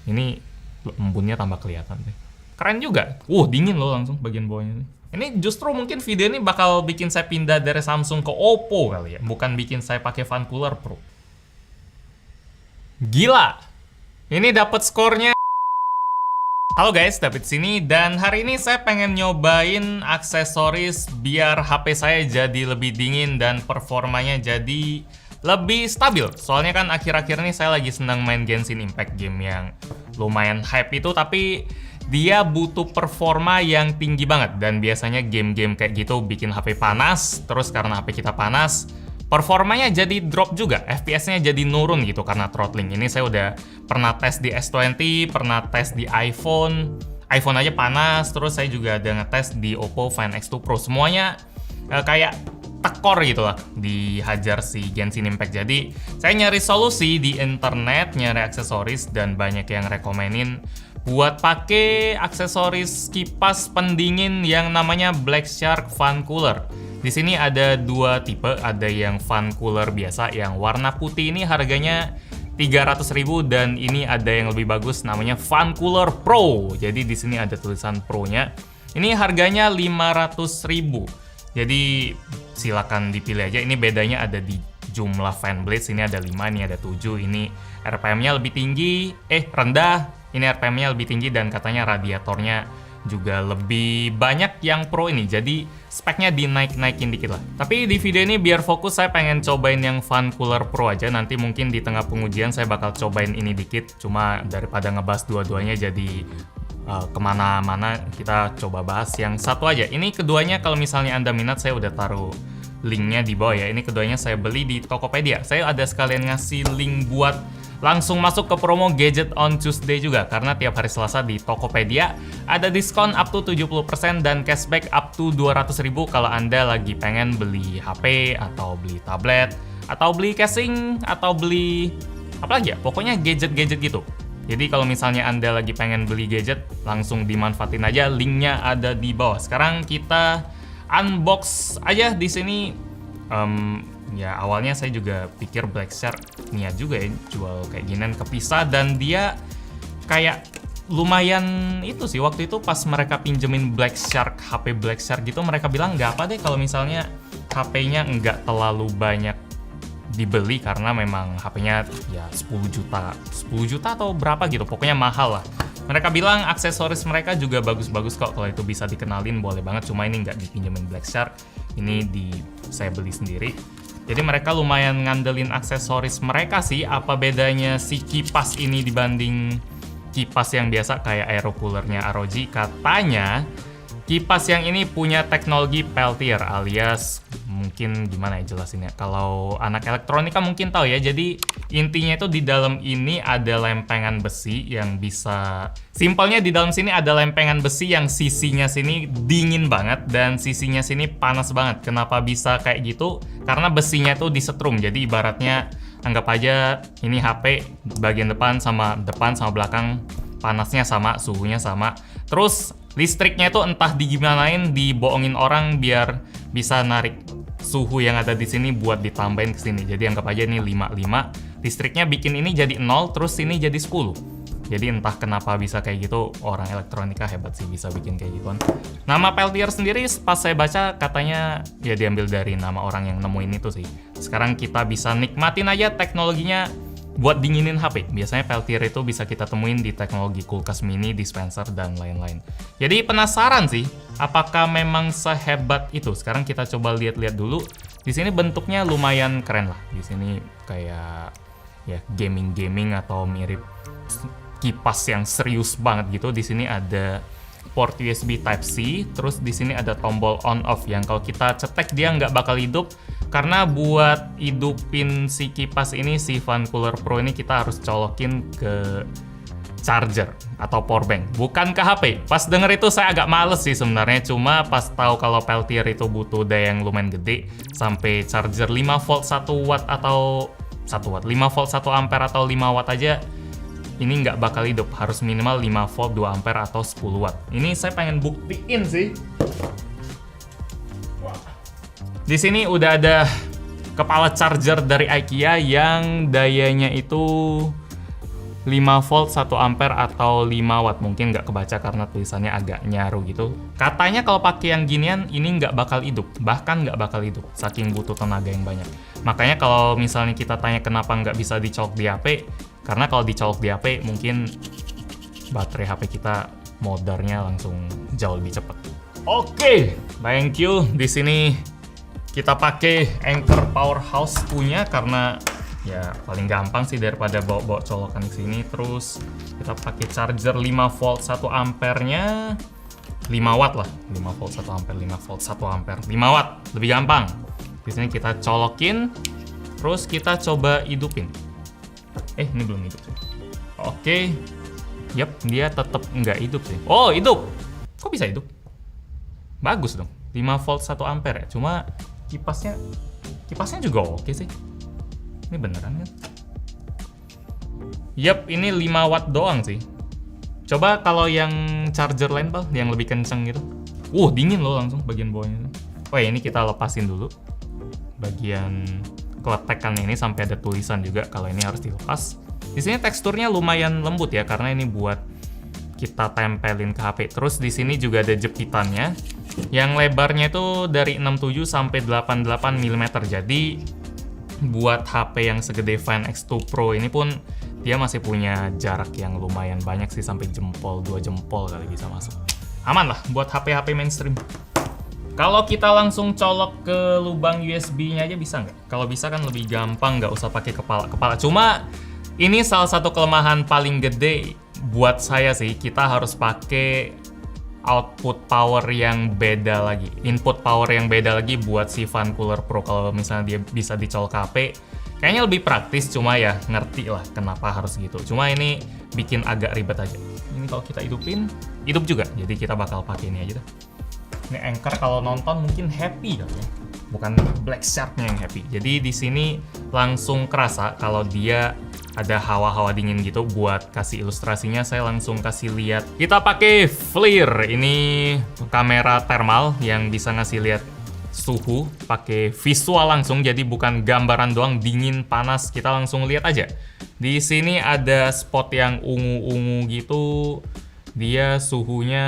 Ini embunnya tambah kelihatan deh. Keren juga. Dingin loh langsung bagian bawahnya nih. Ini justru mungkin video ini bakal bikin saya pindah dari Samsung ke Oppo kali ya. Bukan bikin saya pakai Fan Cooler Pro. Gila. Ini dapat skornya. Halo guys, David sini dan hari ini saya pengen nyobain aksesoris biar HP saya jadi lebih dingin dan performanya jadi lebih stabil. Soalnya kan akhir-akhir ini saya lagi senang main Genshin Impact, game yang lumayan hype itu, tapi dia butuh performa yang tinggi banget dan biasanya game-game kayak gitu bikin HP panas, terus karena HP kita panas, performanya jadi drop juga, FPS-nya jadi nurun gitu karena throttling. Ini saya udah pernah tes di S20, pernah tes di iPhone aja panas, terus saya juga ada ngetes di Oppo Find X2 Pro. Semuanya kayak tekor gitu lah, dihajar si Genshin Impact. Jadi saya nyari solusi di internet, nyari aksesoris, dan banyak yang rekomenin buat pakai aksesoris kipas pendingin yang namanya Black Shark Fan Cooler. Di sini ada dua tipe, ada yang fan cooler biasa yang warna putih ini harganya 300.000 dan ini ada yang lebih bagus namanya Fan Cooler Pro. Jadi di sini ada tulisan Pro-nya. Ini harganya 500.000. Jadi silakan dipilih aja. Ini bedanya ada di jumlah fan blades. Ini ada 5, ini ada 7. Ini RPM-nya lebih tinggi, rendah. Ini RPM-nya lebih tinggi dan katanya radiatornya juga lebih banyak yang Pro ini, jadi speknya dinaik-naikin dikit lah. Tapi di video ini biar fokus saya pengen cobain yang Fan Cooler Pro aja. Nanti mungkin di tengah pengujian saya bakal cobain ini dikit, cuma daripada ngebahas dua-duanya jadi kemana-mana, kita coba bahas yang satu aja. Ini keduanya kalau misalnya Anda minat, saya udah taruh linknya di bawah ya. Ini keduanya saya beli di Tokopedia. Saya ada sekalian ngasih link buat langsung masuk ke promo Gadget on Tuesday juga, karena tiap hari Selasa di Tokopedia ada diskon up to 70% dan cashback up to 200.000 kalau Anda lagi pengen beli HP atau beli tablet atau beli casing atau beli apa lagi ya, pokoknya gadget-gadget gitu. Jadi kalau misalnya Anda lagi pengen beli gadget, langsung dimanfaatin aja, linknya ada di bawah. Sekarang kita unbox aja di sini. Ya awalnya saya juga pikir Black Shark niat juga ya jual kayak ginian kepisah, dan dia kayak lumayan itu sih. Waktu itu pas mereka pinjemin Black Shark, HP Black Shark gitu, mereka bilang nggak apa deh kalau misalnya HP-nya nggak terlalu banyak dibeli karena memang HP-nya ya 10 juta atau berapa gitu, pokoknya mahal lah. Mereka bilang aksesoris mereka juga bagus-bagus kok, kalau itu bisa dikenalin boleh banget, cuma ini nggak dipinjemin Black Shark, ini saya beli sendiri. Jadi mereka lumayan ngandelin aksesoris mereka sih. Apa bedanya si kipas ini dibanding kipas yang biasa kayak aero coolernya ROG? Katanya kipas yang ini punya teknologi Peltier, alias mungkin gimana ya jelasinnya. Kalau anak elektronika mungkin tahu ya. Jadi intinya itu di dalam ini ada lempengan besi yang bisa, simpelnya di dalam sini ada lempengan besi yang sisinya sini dingin banget dan sisinya sini panas banget. Kenapa bisa kayak gitu? Karena besinya itu disetrum. Jadi ibaratnya anggap aja ini HP bagian depan sama belakang panasnya sama, suhunya sama. Terus listriknya itu entah digimanain, dibohongin orang biar bisa narik suhu yang ada di sini buat ditambahin ke sini. Jadi anggap aja ini 55, listriknya bikin ini jadi 0, terus ini jadi 10. Jadi entah kenapa bisa kayak gitu, orang elektronika hebat sih bisa bikin kayak gituan. Nama Peltier sendiri pas saya baca katanya ya diambil dari nama orang yang nemuin itu sih. Sekarang kita bisa nikmatin aja teknologinya buat dinginin HP. Biasanya Peltier itu bisa kita temuin di teknologi kulkas mini, dispenser, dan lain-lain. Jadi penasaran sih, apakah memang sehebat itu? Sekarang kita coba lihat-lihat dulu. Di sini bentuknya lumayan keren lah. Di sini kayak ya gaming atau mirip kipas yang serius banget gitu. Di sini ada port USB Type-C, terus di sini ada tombol on/off yang kalau kita cetek dia nggak bakal hidup. Karena buat hidupin si kipas ini, si Fan Cooler Pro ini, kita harus colokin ke charger atau power bank, bukan ke HP. Pas denger itu saya agak males sih sebenarnya, cuma pas tahu kalau Peltier itu butuh daya yang lumayan gede, sampai charger 5 volt 1 watt atau 1 watt, 5 volt 1 ampere atau 5 watt aja, ini nggak bakal hidup. Harus minimal 5 volt 2 ampere atau 10 watt. Ini saya pengen buktiin sih. Di sini udah ada kepala charger dari IKEA yang dayanya itu 5 volt 1 ampere atau 5 watt. Mungkin nggak kebaca karena tulisannya agak nyaru gitu. Katanya kalau pakai yang ginian ini nggak bakal hidup, bahkan nggak bakal hidup saking butuh tenaga yang banyak. Makanya kalau misalnya kita tanya kenapa nggak bisa dicolok di HP, karena kalau dicolok di HP mungkin baterai HP kita modarnya langsung jauh lebih cepat. Oke, thank you. Di sini kita pakai Anker Powerhouse punya karena ya paling gampang sih daripada bawa-bawa colokan ke sini. Terus kita pakai charger 5 volt 1 ampernya 5 watt lah. 5 volt 1 ampere, 5 volt 1 ampere, 5 watt, lebih gampang. Di sini kita colokin, terus kita coba hidupin. Ini belum hidup sih. Oke. Yap, dia tetap nggak hidup sih. Oh, hidup. Kok bisa hidup? Bagus dong. 5 volt 1 ampere ya. Cuma kipasnya juga oke sih. Ini beneran kan? Yap, ini 5 watt doang sih. Coba kalau yang charger lain, Pal, yang lebih kenceng gitu. Dingin loh langsung bagian bawahnya. Ini kita lepasin dulu. Bagian kletekan ini sampai ada tulisan juga kalau ini harus dilepas. Di sini teksturnya lumayan lembut ya karena ini buat kita tempelin ke HP. Terus di sini juga ada jepitannya. Yang lebarnya itu dari 67 sampai 88 mm. Jadi buat HP yang segede Find X2 Pro ini pun dia masih punya jarak yang lumayan banyak sih, sampai jempol, 2 jempol kali bisa masuk. Aman lah buat HP-HP mainstream. Kalau kita langsung colok ke lubang USB-nya aja bisa nggak? Kalau bisa kan lebih gampang, nggak usah pakai kepala-kepala. Cuma ini salah satu kelemahan paling gede buat saya sih, kita harus pakai output power yang beda lagi, input power yang beda lagi buat si Fan Cooler Pro. Kalau misalnya dia bisa dicolok ke HP, kayaknya lebih praktis, cuma ya ngerti lah kenapa harus gitu. Cuma ini bikin agak ribet aja. Ini kalau kita hidupin, hidup juga. Jadi kita bakal pakai ini aja dah. Ini Anker kalau nonton mungkin happy kali ya. Bukan Black Shark-nya yang happy. Jadi di sini langsung kerasa kalau dia ada hawa-hawa dingin gitu. Buat kasih ilustrasinya saya langsung kasih lihat. Kita pakai FLIR. Ini kamera thermal yang bisa ngasih lihat suhu pakai visual langsung. Jadi bukan gambaran doang dingin panas, kita langsung lihat aja. Di sini ada spot yang ungu-ungu gitu. Dia suhunya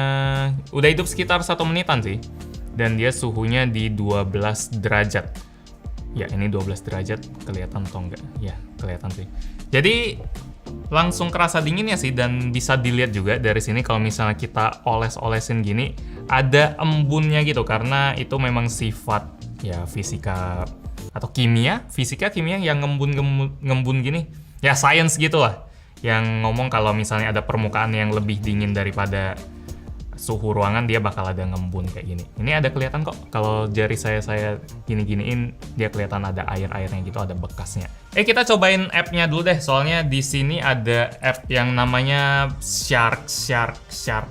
udah hidup sekitar 1 menitan sih. Dan dia suhunya di 12 derajat. Ya, ini 12 derajat, kelihatan atau enggak? Ya, kelihatan sih. Jadi langsung kerasa dinginnya sih, dan bisa dilihat juga dari sini kalau misalnya kita oles-olesin gini, ada embunnya gitu karena itu memang sifat ya fisika atau kimia yang ngembun gini. Ya, science gitu lah. Yang ngomong kalau misalnya ada permukaan yang lebih dingin daripada suhu ruangan, dia bakal ada ngembun kayak gini. Ini ada kelihatan kok, kalau jari saya gini-giniin, dia kelihatan ada air-airnya gitu, ada bekasnya. Kita cobain app-nya dulu deh, soalnya di sini ada app yang namanya Shark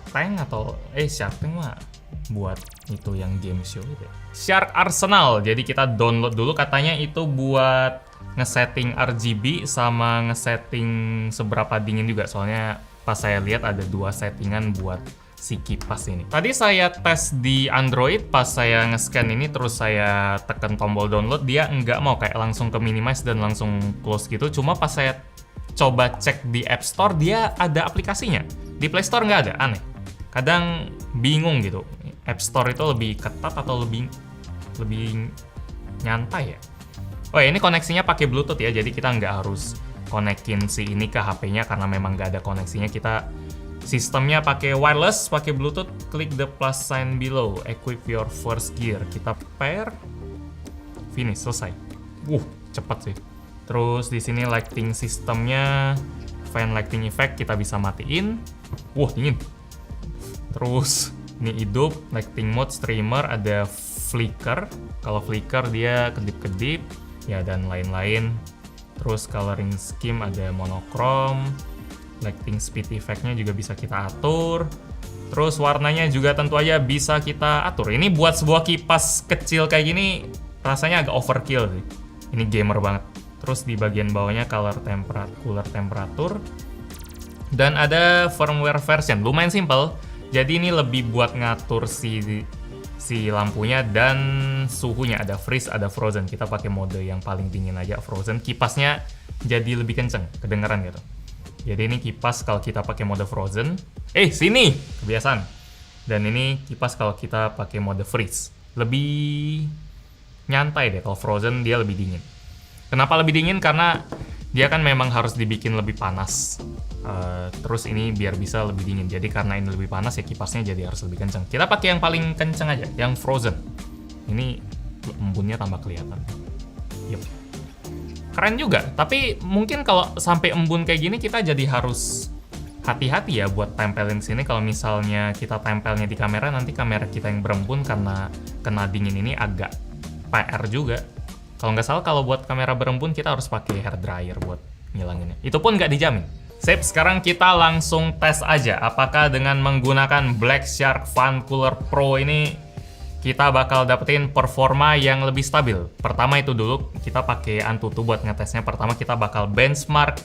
Tank atau Shark Tank mah buat itu yang game show gitu ya. Shark Arsenal. Jadi kita download dulu, katanya itu buat ngesetting RGB sama ngesetting seberapa dingin juga. Soalnya pas saya lihat ada 2 settingan buat si kipas ini. Tadi saya tes di Android, pas saya nge-scan ini terus saya tekan tombol download, dia nggak mau, kayak langsung ke minimize dan langsung close gitu. Cuma pas saya coba cek di App Store, dia ada aplikasinya. Di Play Store nggak ada, aneh. Kadang bingung gitu. App Store itu lebih ketat atau lebih nyantai ya? Ini koneksinya pakai Bluetooth ya, jadi kita nggak harus konekin si ini ke HP-nya karena memang nggak ada koneksinya. Kita sistemnya pakai wireless, pakai Bluetooth. Klik the plus sign below, equip your first gear. Kita pair, finish, selesai. Cepet sih. Terus di sini lighting sistemnya, fan lighting effect kita bisa matiin. Dingin. Terus ini hidup, lighting mode, streamer, ada flicker. Kalau flicker dia kedip-kedip, ya, dan lain-lain. Terus coloring scheme ada monochrome, lighting speed effect-nya juga bisa kita atur. Terus warnanya juga tentu aja bisa kita atur. Ini buat sebuah kipas kecil kayak gini rasanya agak overkill sih. Ini gamer banget. Terus di bagian bawahnya cooler temperatur. Dan ada firmware version, lumayan simple. Jadi ini lebih buat ngatur si lampunya dan suhunya. Ada freeze, ada frozen. Kita pakai mode yang paling dingin aja, frozen. Kipasnya jadi lebih kenceng, kedengeran gitu. Jadi ini kipas kalau kita pakai mode frozen. Sini! Kebiasaan. Dan ini kipas kalau kita pakai mode freeze. Lebih nyantai deh, kalau frozen dia lebih dingin. Kenapa lebih dingin? Karena dia kan memang harus dibikin lebih panas. Terus ini biar bisa lebih dingin. Jadi karena ini lebih panas ya kipasnya jadi harus lebih kencang. Kita pakai yang paling kencang aja, yang frozen. Ini embunnya tambah kelihatan. Yup. Keren juga, tapi mungkin kalau sampai embun kayak gini kita jadi harus hati-hati ya buat tempelin sini. Kalau misalnya kita tempelnya di kamera, nanti kamera kita yang berembun karena kena dingin ini agak PR juga. Kalau nggak salah kalau buat kamera berembun kita harus pakai hair dryer buat ngilanginnya. Itu pun nggak dijamin. Sip, sekarang kita langsung tes aja apakah dengan menggunakan Black Shark Fan Cooler Pro ini kita bakal dapetin performa yang lebih stabil. Pertama itu dulu, kita pakai Antutu buat ngetesnya. Pertama kita bakal benchmark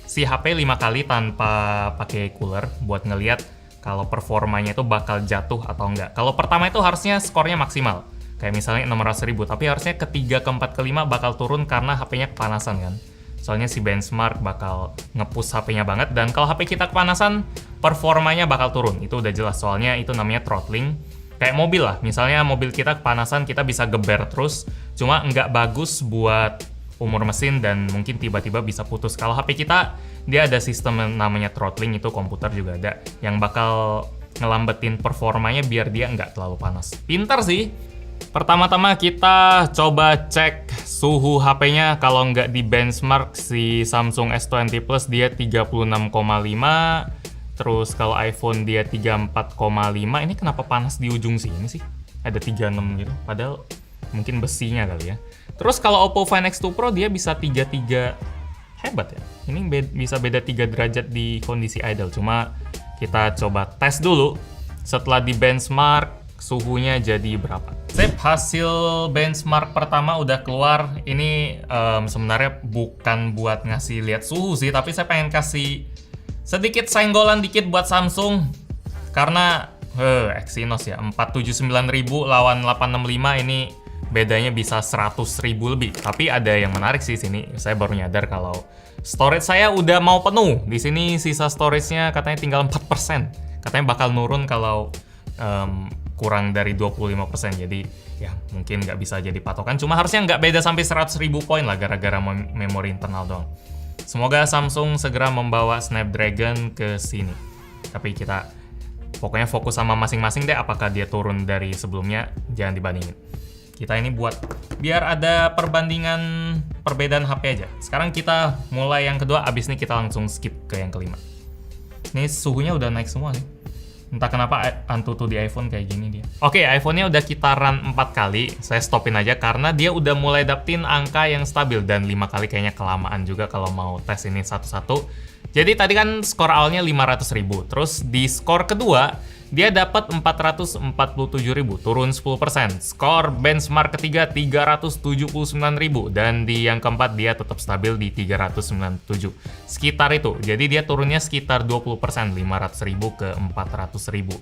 si HP 5 kali tanpa pakai cooler buat ngeliat kalau performanya itu bakal jatuh atau enggak. Kalau pertama itu harusnya skornya maksimal. Kayak misalnya 600.000, tapi harusnya ketiga, keempat, kelima bakal turun karena HP-nya kepanasan kan. Soalnya si benchmark bakal nge-push HP-nya banget, dan kalau HP kita kepanasan, performanya bakal turun. Itu udah jelas, soalnya itu namanya throttling. Kayak mobil lah, misalnya mobil kita kepanasan, kita bisa geber terus, cuma nggak bagus buat umur mesin dan mungkin tiba-tiba bisa putus. Kalau HP kita, dia ada sistem yang namanya throttling, itu komputer juga ada, yang bakal ngelambetin performanya biar dia nggak terlalu panas. Pintar sih! Pertama-tama kita coba cek suhu HP-nya. Kalau nggak di benchmark, si Samsung S20 Plus dia 36,5. Terus kalau iPhone dia 34,5. Ini kenapa panas di ujung sini sih? Ada 36 gitu. Padahal mungkin besinya kali ya. Terus kalau Oppo Find X2 Pro dia bisa 33. Hebat ya. Ini bisa beda 3 derajat di kondisi idle. Cuma kita coba tes dulu. Setelah di benchmark, suhunya jadi berapa. Sip, hasil benchmark pertama udah keluar. Ini sebenarnya bukan buat ngasih lihat suhu sih, tapi saya pengen kasih sedikit senggolan dikit buat Samsung. Karena Exynos ya, 479.000 lawan 865 ini bedanya bisa 100.000 lebih. Tapi ada yang menarik sih sini. Saya baru nyadar kalau storage saya udah mau penuh. Di sini sisa storage-nya katanya tinggal 4%. Katanya bakal nurun kalau kurang dari 25%. Jadi ya mungkin nggak bisa jadi patokan. Cuma harusnya nggak beda sampai 100.000 poin lah gara-gara memori internal doang. Semoga Samsung segera membawa Snapdragon ke sini. Tapi kita pokoknya fokus sama masing-masing deh. Apakah dia turun dari sebelumnya, jangan dibandingin. Kita ini buat biar ada perbedaan HP aja. Sekarang kita mulai yang kedua, abis ini kita langsung skip ke yang kelima. Ini suhunya udah naik semua nih. Entah kenapa Antutu di iPhone kayak gini dia. Oke, iPhone-nya udah kita run 4 kali. Saya stopin aja karena dia udah mulai dapetin angka yang stabil. Dan 5 kali kayaknya kelamaan juga kalau mau tes ini satu-satu. Jadi tadi kan skor awalnya 500.000. Terus di skor kedua, dia dapat 447.000, turun 10%. Skor benchmark ketiga 379.000 dan di yang keempat dia tetap stabil di 397. Sekitar itu. Jadi dia turunnya sekitar 20%, 500.000 ke 400.000.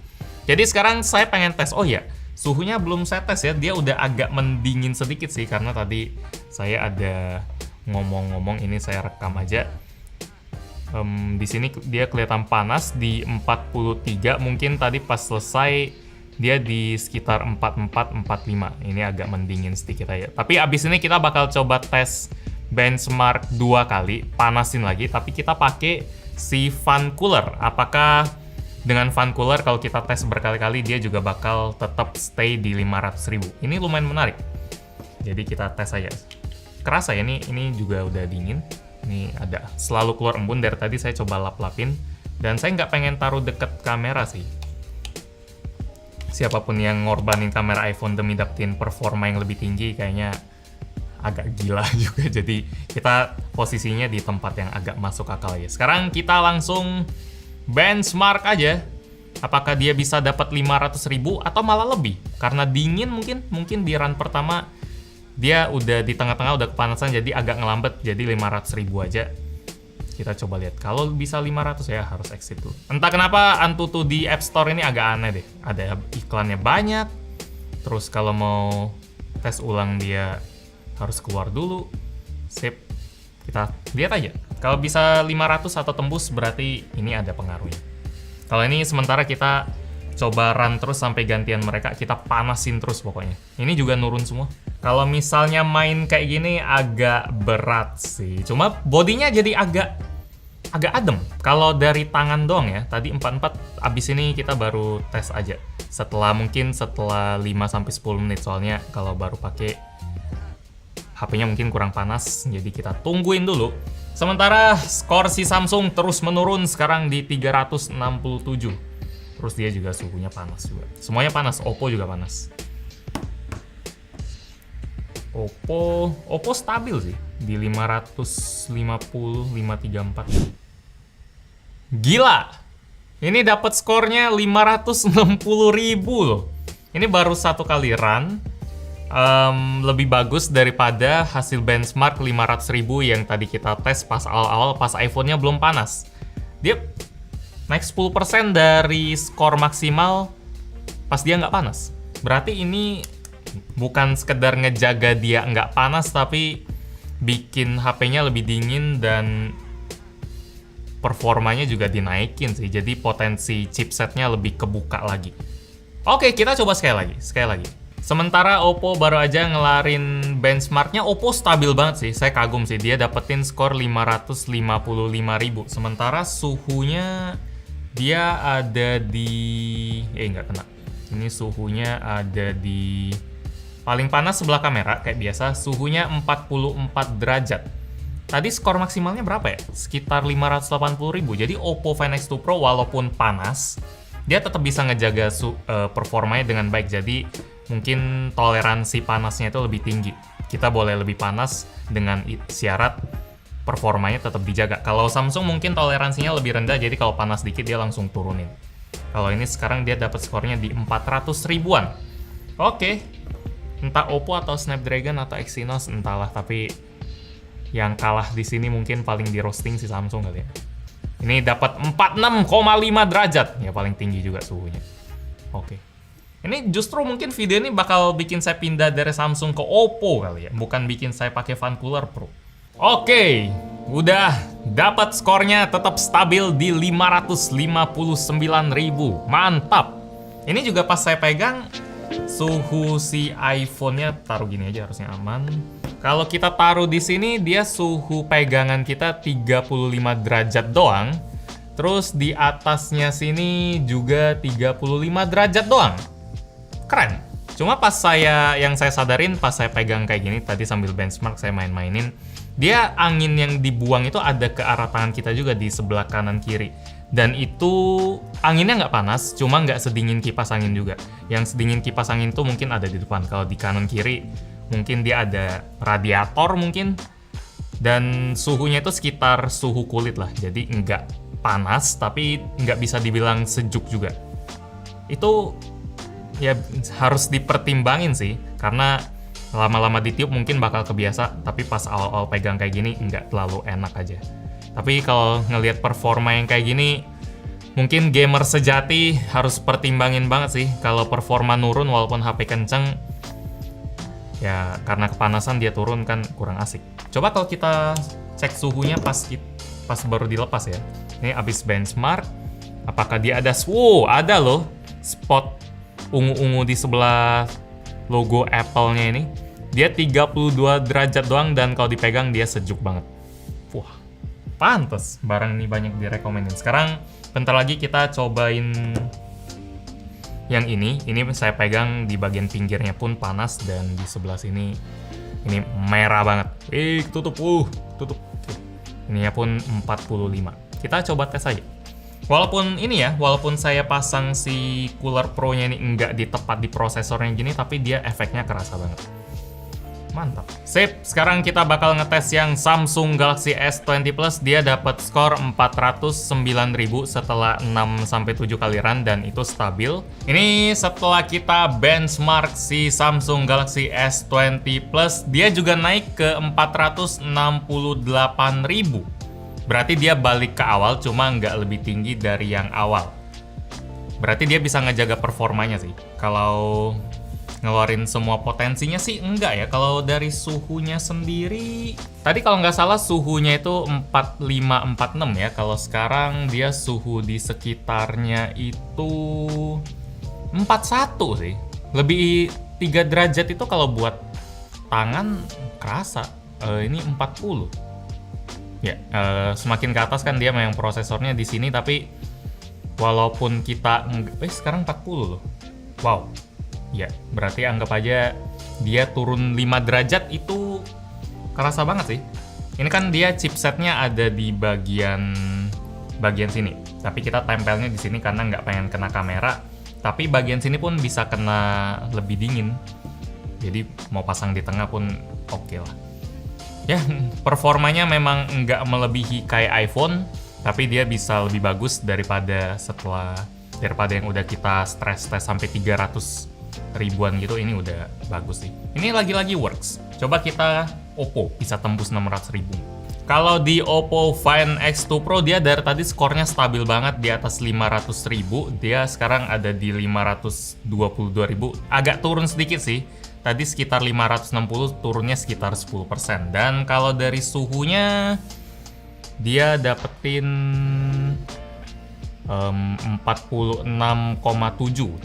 Jadi sekarang saya pengen tes. Oh ya, suhunya belum saya tes ya. Dia udah agak mendingin sedikit sih karena tadi saya ada ngomong-ngomong, ini saya rekam aja. Di sini dia kelihatan panas di 43, mungkin tadi pas selesai dia di sekitar 44, 45. Ini agak mendingin sedikit aja. Tapi abis ini kita bakal coba tes benchmark 2 kali, panasin lagi, tapi kita pakai si fan cooler. Apakah dengan fan cooler kalau kita tes berkali-kali dia juga bakal tetap stay di 500.000. Ini lumayan menarik. Jadi kita tes aja. Kerasa ya, ini juga udah dingin. Ini ada selalu keluar embun dari tadi, saya coba lap-lapin. Dan saya nggak pengen taruh deket kamera sih. Siapapun yang ngorbanin kamera iPhone demi dapetin performa yang lebih tinggi kayaknya agak gila juga. Jadi kita posisinya di tempat yang agak masuk akal aja. Sekarang kita langsung benchmark aja. Apakah dia bisa dapat 500.000 atau malah lebih? Karena dingin mungkin di run pertama dia udah di tengah-tengah udah kepanasan jadi agak ngelambat, jadi 500.000 aja. Kita coba lihat. Kalau bisa 500 ya harus exit dulu. Entah kenapa Antutu di App Store ini agak aneh deh. Ada iklannya banyak. Terus kalau mau tes ulang dia harus keluar dulu. Sip. Kita lihat aja. Kalau bisa 500 atau tembus berarti ini ada pengaruhnya. Kalau ini sementara kita coba run terus sampai gantian mereka, kita panasin terus pokoknya. Ini juga nurun semua. Kalau misalnya main kayak gini agak berat sih. Cuma bodinya jadi agak adem. Kalau dari tangan doang ya, tadi 44, abis ini kita baru tes aja. Mungkin setelah 5-10 menit, soalnya kalau baru pakai HP-nya mungkin kurang panas, jadi kita tungguin dulu. Sementara skor si Samsung terus menurun, sekarang di 367. Terus dia juga suhunya panas juga. Semuanya panas, Oppo juga panas. Oppo stabil sih, di 550, 534. Gila! Ini dapat skornya 560.000 loh. Ini baru satu kali run. Lebih bagus daripada hasil benchmark 500.000 yang tadi kita tes pas awal-awal, pas iPhone-nya belum panas. Dia naik 10% dari skor maksimal pas dia nggak panas. Berarti ini bukan sekedar ngejaga dia nggak panas, tapi bikin HP-nya lebih dingin dan performanya juga dinaikin sih. Jadi potensi chipsetnya lebih kebuka lagi. Oke, kita coba sekali lagi. Sementara Oppo baru aja ngelarin benchmarknya, Oppo stabil banget sih. Saya kagum sih, dia dapetin skor 555.000. Sementara suhunya dia ada di... nggak kena. Ini suhunya ada di... paling panas sebelah kamera, kayak biasa. Suhunya 44 derajat. Tadi skor maksimalnya berapa ya? Sekitar 580.000. Jadi Oppo Find X2 Pro walaupun panas, dia tetap bisa ngejaga performanya dengan baik. Jadi mungkin toleransi panasnya itu lebih tinggi. Kita boleh lebih panas dengan syarat performanya tetap dijaga. Kalau Samsung mungkin toleransinya lebih rendah, jadi kalau panas dikit dia langsung turunin. Kalau ini sekarang dia dapat skornya di 400 ribuan. Oke. Entah Oppo atau Snapdragon atau Exynos entahlah, tapi yang kalah di sini mungkin paling di roasting si Samsung kali ya. Ini dapat 46,5 derajat. Ya paling tinggi juga suhunya. Oke. Ini justru mungkin video ini bakal bikin saya pindah dari Samsung ke Oppo kali ya, bukan bikin saya pakai Funcooler Pro. Oke, udah dapat skornya tetap stabil di 559.000. Mantap. Ini juga pas saya pegang suhu si iPhone-nya, taruh gini aja harusnya aman. Kalau kita taruh di sini dia suhu pegangan kita 35 derajat doang. Terus di atasnya sini juga 35 derajat doang. Keren. Cuma yang saya sadarin pas saya pegang kayak gini tadi sambil benchmark saya mainin, dia angin yang dibuang itu ada ke arah tangan kita juga di sebelah kanan kiri. Dan itu anginnya nggak panas, cuma nggak sedingin kipas angin juga. Yang sedingin kipas angin itu mungkin ada di depan. Kalau di kanan kiri mungkin dia ada radiator mungkin. Dan suhunya itu sekitar suhu kulit lah. Jadi nggak panas tapi nggak bisa dibilang sejuk juga. Itu ya harus dipertimbangin sih, karena lama-lama ditiup mungkin bakal kebiasa, tapi pas awal-awal pegang kayak gini nggak terlalu enak aja. Tapi kalau ngelihat performa yang kayak gini, mungkin gamer sejati harus pertimbangin banget sih. Kalau performa nurun walaupun HP kenceng, ya karena kepanasan dia turun kan kurang asik. Coba kalau kita cek suhunya pas baru dilepas ya. Ini abis benchmark, apakah dia ada? Ada loh spot ungu-ungu di sebelah logo Apple-nya ini. Dia 32 derajat doang dan kalau dipegang dia sejuk banget. Wah, pantes barang ini banyak direkomenin. Sekarang bentar lagi kita cobain yang ini. Ini saya pegang di bagian pinggirnya pun panas dan di sebelah sini ini merah banget. Tutup. Ininya pun 45. Kita coba tes aja. Walaupun saya pasang si Cooler Pro-nya ini nggak tepat di prosesornya gini, tapi dia efeknya kerasa banget. Mantap. Sip, sekarang kita bakal ngetes yang Samsung Galaxy S20 Plus. Dia dapat skor 409.000 setelah 6-7 kali run dan itu stabil. Ini setelah kita benchmark si Samsung Galaxy S20 Plus, dia juga naik ke 468.000. Berarti dia balik ke awal, cuma nggak lebih tinggi dari yang awal. Berarti dia bisa ngejaga performanya sih. Kalau ngeluarin semua potensinya sih enggak ya. Kalau dari suhunya sendiri, tadi kalau nggak salah suhunya itu 45-46 ya. Kalau sekarang dia suhu di sekitarnya itu 41 sih. Lebih 3 derajat itu kalau buat tangan kerasa. Ini 40. Ya, semakin ke atas kan dia memang prosesornya di sini, tapi walaupun kita sekarang 40 loh. Wow. Ya, berarti anggap aja dia turun 5 derajat itu kerasa banget sih. Ini kan dia chipsetnya ada di bagian sini. Tapi kita tempelnya di sini karena nggak pengen kena kamera. Tapi bagian sini pun bisa kena lebih dingin. Jadi mau pasang di tengah pun oke lah. Ya, performanya memang nggak melebihi kayak iPhone, tapi dia bisa lebih bagus daripada yang udah kita stress test sampai 300 ribuan gitu. Ini udah bagus sih. Ini lagi-lagi works. Coba kita Oppo bisa tembus 600 ribu. Kalau di Oppo Find X2 Pro dia dari tadi skornya stabil banget di atas 500 ribu. Dia sekarang ada di 522 ribu. Agak turun sedikit sih. Tadi sekitar 560, turunnya sekitar 10%. Dan kalau dari suhunya, dia dapetin 46,7,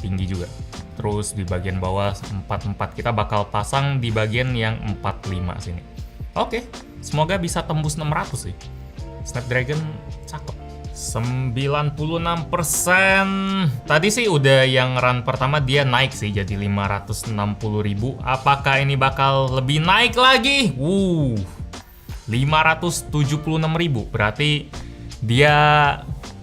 tinggi juga. Terus di bagian bawah 44, kita bakal pasang di bagian yang 45 sini. Oke, semoga bisa tembus 600 sih. Snapdragon cakep. 96%. Tadi sih udah yang run pertama dia naik sih jadi 560 ribu. Apakah ini bakal lebih naik lagi? 576 ribu. Berarti dia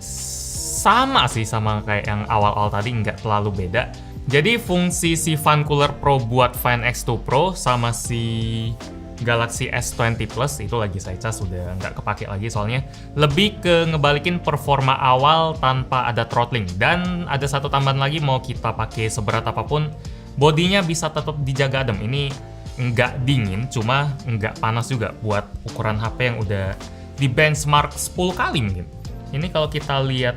sama sih sama kayak yang awal-awal tadi, nggak terlalu beda. Jadi fungsi si Fan Cooler Pro buat Find X2 Pro sama si Galaxy S20 Plus itu lagi saya cas, udah nggak kepake lagi soalnya lebih ke ngebalikin performa awal tanpa ada throttling. Dan ada satu tambahan lagi, mau kita pakai seberat apapun bodinya bisa tetap dijaga adem. Ini nggak dingin, cuma nggak panas juga buat ukuran HP yang udah di benchmark 10 kali mungkin. Ini kalau kita lihat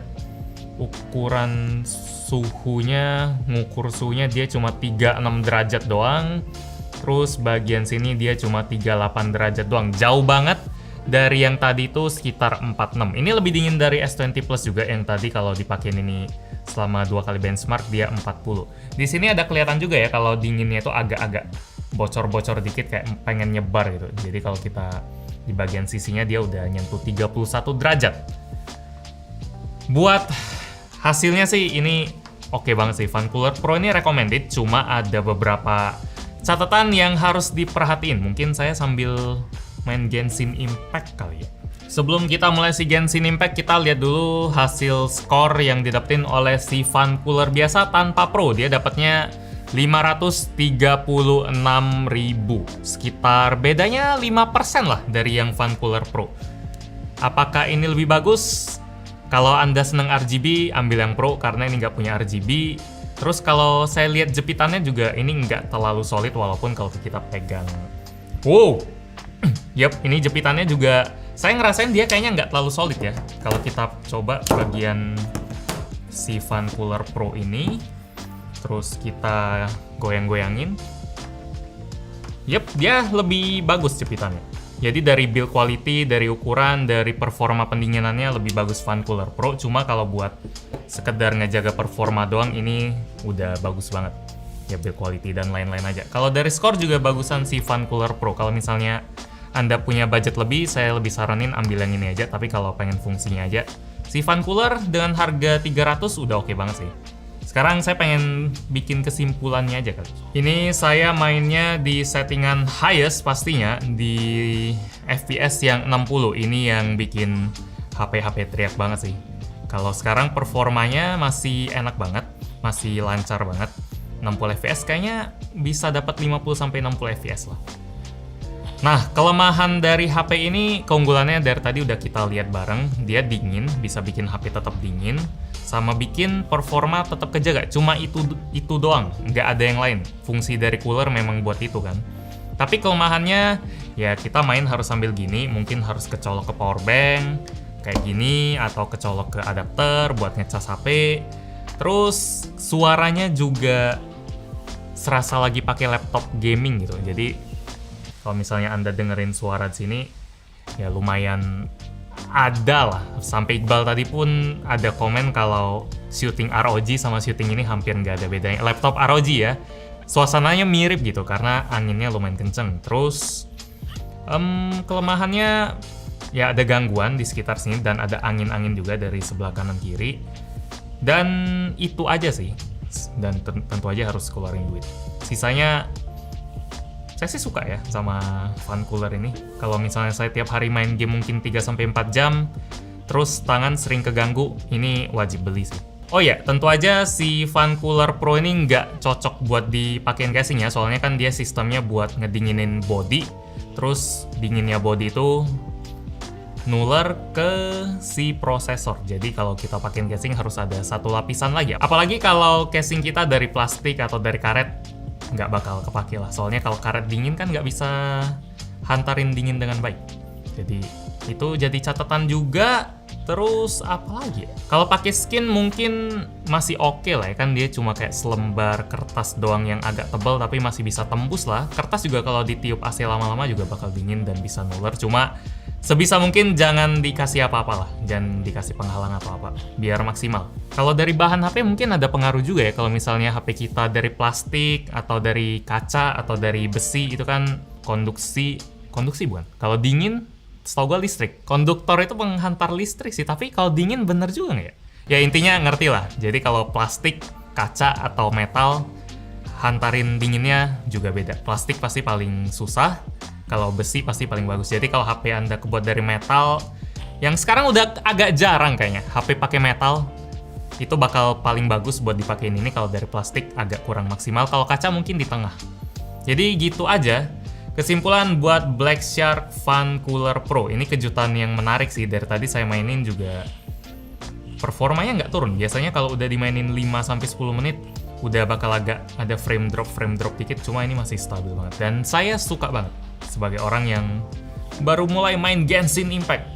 ukuran suhunya, ngukur suhunya dia cuma 36 derajat doang. Terus bagian sini dia cuma 38 derajat doang. Jauh banget dari yang tadi itu sekitar 46. Ini lebih dingin dari S20 Plus juga, yang tadi kalau dipakein ini selama 2 kali benchmark dia 40. Di sini ada kelihatan juga ya kalau dinginnya itu agak-agak bocor-bocor dikit kayak pengen nyebar gitu. Jadi kalau kita di bagian sisinya dia udah nyentuh 31 derajat. Buat hasilnya sih ini oke banget sih. Fan Cooler Pro ini recommended, cuma ada beberapa catatan yang harus diperhatiin. Mungkin saya sambil main Genshin Impact kali ya. Sebelum kita mulai si Genshin Impact, kita lihat dulu hasil skor yang didapetin oleh si Fan Cooler biasa tanpa Pro. Dia dapatnya 536.000. Sekitar bedanya 5% lah dari yang Fan Cooler Pro. Apakah ini lebih bagus? Kalau Anda seneng RGB, ambil yang Pro karena ini nggak punya RGB. Terus kalau saya lihat jepitannya juga ini nggak terlalu solid, walaupun kalau kita pegang, wow, yep, ini jepitannya juga saya ngerasain dia kayaknya nggak terlalu solid ya. Kalau kita coba bagian si Fan Cooler Pro ini, terus kita goyang-goyangin, yep, dia lebih bagus jepitannya. Jadi dari build quality, dari ukuran, dari performa pendinginannya lebih bagus Fan Cooler Pro. Cuma kalau buat sekedar ngejaga performa doang ini udah bagus banget. Ya build quality dan lain-lain aja. Kalau dari skor juga bagusan si Fan Cooler Pro. Kalau misalnya Anda punya budget lebih, saya lebih saranin ambil yang ini aja. Tapi kalau pengen fungsinya aja, si Fan Cooler dengan harga 300 udah oke banget sih. Sekarang saya pengen bikin kesimpulannya aja kali. Ini saya mainnya di settingan highest pastinya, di FPS yang 60. Ini yang bikin HP teriak banget sih. Kalau sekarang performanya masih enak banget, masih lancar banget. 60 fps kayaknya bisa dapat 50-60 fps lah. Nah, kelemahan dari HP ini, keunggulannya dari tadi udah kita lihat bareng. Dia dingin, bisa bikin HP tetap dingin, sama bikin performa tetap kejaga. Cuma itu doang, nggak ada yang lain. Fungsi dari cooler memang buat itu kan. Tapi kelemahannya, ya kita main harus sambil gini, mungkin harus kecolok ke power bank, kayak gini, atau kecolok ke adapter buat ngecas HP. Terus suaranya juga serasa lagi pakai laptop gaming gitu. Jadi kalau misalnya Anda dengerin suara di sini, ya lumayan ada lah. Sampai Iqbal tadi pun ada komen kalau shooting ROG sama shooting ini hampir nggak ada bedanya. Laptop ROG ya, suasananya mirip gitu karena anginnya lumayan kenceng. Terus kelemahannya ya ada gangguan di sekitar sini dan ada angin-angin juga dari sebelah kanan kiri. Dan itu aja sih. Dan tentu aja harus keluarin duit. Sisanya saya sih suka ya sama fan cooler ini. Kalau misalnya saya tiap hari main game mungkin 3-4 jam, terus tangan sering keganggu, ini wajib beli sih. Oh ya, tentu aja si fan cooler Pro ini nggak cocok buat dipakein casing ya, soalnya kan dia sistemnya buat ngedinginin body, terus dinginnya body itu nular ke si prosesor. Jadi kalau kita pakein casing harus ada satu lapisan lagi. Apalagi kalau casing kita dari plastik atau dari karet, nggak bakal kepake lah. Soalnya kalau karet dingin kan nggak bisa hantarin dingin dengan baik. Jadi itu jadi catatan juga. Terus apa lagi ya? Kalau pakai skin mungkin masih oke lah ya, kan dia cuma kayak selembar kertas doang yang agak tebal tapi masih bisa tembus lah. Kertas juga kalau ditiup AC lama-lama juga bakal dingin dan bisa nular. Cuma sebisa mungkin jangan dikasih apa-apa lah, jangan dikasih penghalang atau apa, biar maksimal. Kalau dari bahan HP mungkin ada pengaruh juga ya, kalau misalnya HP kita dari plastik, atau dari kaca, atau dari besi, itu kan konduksi bukan? Kalau dingin, setahu gue listrik. Konduktor itu penghantar listrik sih, tapi kalau dingin bener juga nggak ya? Ya intinya ngerti lah, jadi kalau plastik, kaca, atau metal, hantarin dinginnya juga beda. Plastik pasti paling susah, kalau besi pasti paling bagus. Jadi kalau HP Anda kebuat dari metal, yang sekarang udah agak jarang kayaknya, HP pakai metal, itu bakal paling bagus buat dipakein ini. Kalau dari plastik agak kurang maksimal, kalau kaca mungkin di tengah. Jadi gitu aja. Kesimpulan buat Black Shark Fan Cooler Pro, ini kejutan yang menarik sih. Dari tadi saya mainin juga performanya nggak turun. Biasanya kalau udah dimainin 5-10 menit, udah bakal agak ada frame drop dikit, cuma ini masih stabil banget. Dan saya suka banget. Sebagai orang yang baru mulai main Genshin Impact,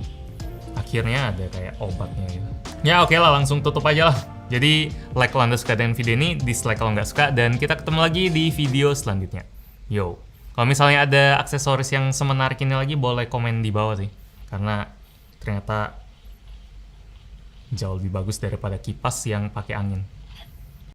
akhirnya ada kayak obatnya gitu. Ya oke lah, langsung tutup aja lah. Jadi like kalau Anda suka dengan video ini, dislike kalau nggak suka, dan kita ketemu lagi di video selanjutnya. Yo, kalau misalnya ada aksesoris yang semenarik ini lagi, boleh komen di bawah sih. Karena ternyata jauh lebih bagus daripada kipas yang pakai angin.